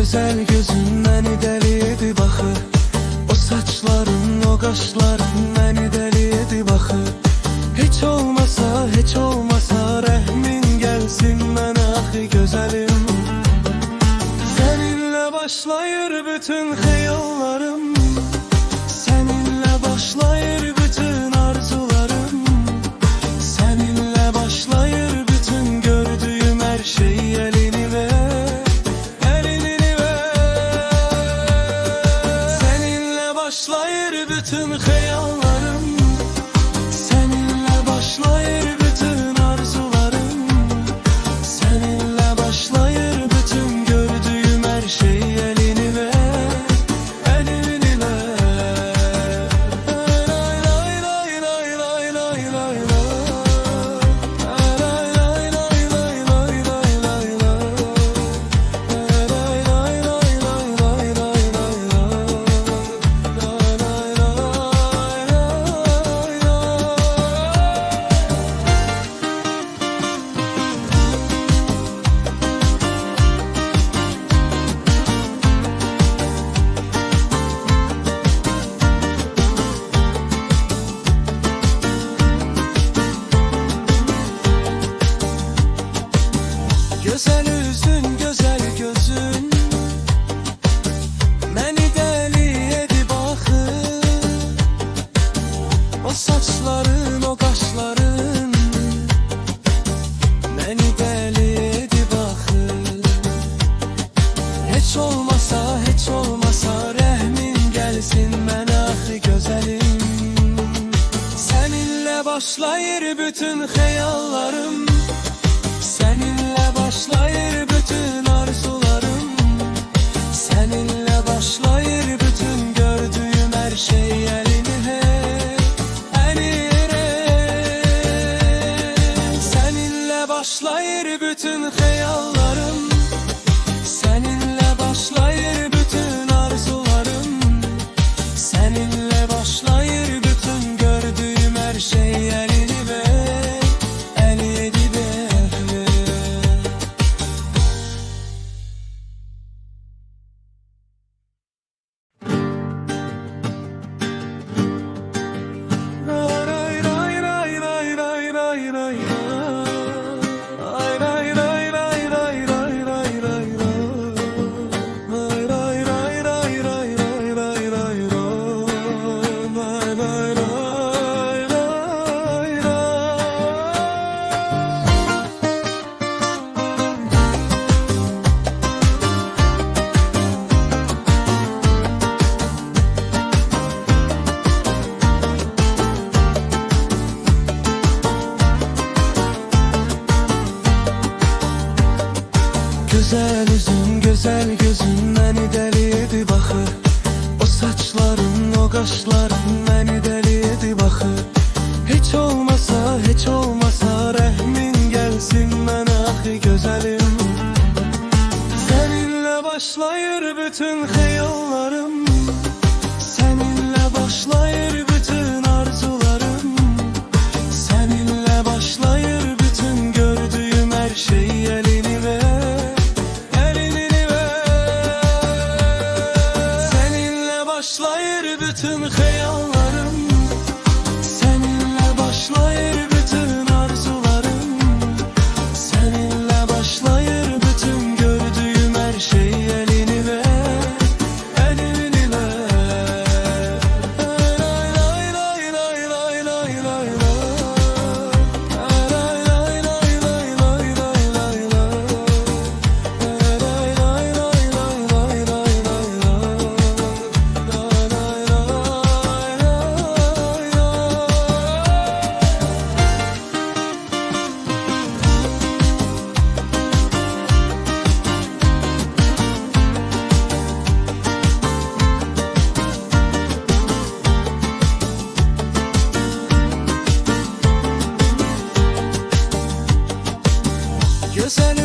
gözəl gözün məni dəli edib axı. O saçların, o qaşların məni dəli edib axı. Heç olmasa, heç olmasa rəhmin gəlsin mənə axı gözəlim. Səninlə başlayır bütün xəyallarım, səninlə başlayır bütün arzularım, səninlə başlayır bütün gördüyüm hər şey. Elini ver, elini ver. Səninlə başlayır bütün xəyallarım, səninlə başlayır bütün arzularım, səninlə başlayır bütün gördüyüm hər şey. Elini ver, elini ver. Lay lay lay lay lay lay lay lay. Lay lay lay lay lay lay lay lay. Lay lay lay lay lay lay lay lay. Lay lay lay lay lay. Gözəl üzün, gözəl gözün məni dəli edib axı. O saçların, o qaşların məni dəli edib axı. Heç olmasa, heç olmasa rəhmin gəlsin mənə axı gözəlim. Səninlə başlayır bütün xəyallarım, səninlə başlayır bütün arzularım, səninlə başlayır bütün gördüyüm hər şey. Elini ver, elini ver. Səninlə başlayır bütün xəyallarım, səninlə başlayır bütün arzularım, səninlə başlayır bütün gördüyüm hər şey. Elini ver, elini ver. Gözəl üzün, gözəl gözün məni dəli edib axı. O saçların, o qaşların məni dəli edib axı. Heç olmasa, heç olmasa rəhmin gəlsin mənə axı gözəlim. Səninlə başlayır bütün xəyallarım, səninlə başlayır bütün arzularım, səninlə başlayır bütün gördüyüm hər şey. Elini ver, elini ver. Səninlə başlayır bütün xəyallarım, səninlə başlayır bütün arzularım, səninlə başlayır bütün gördüyüm hər şey. Elini ver, elini ver. Lay lay lay lay lay lay lay lay. Lay lay lay lay lay lay lay lay. Lay lay lay lay lay lay lay lay. Lay lay lay lay lay. Gözəl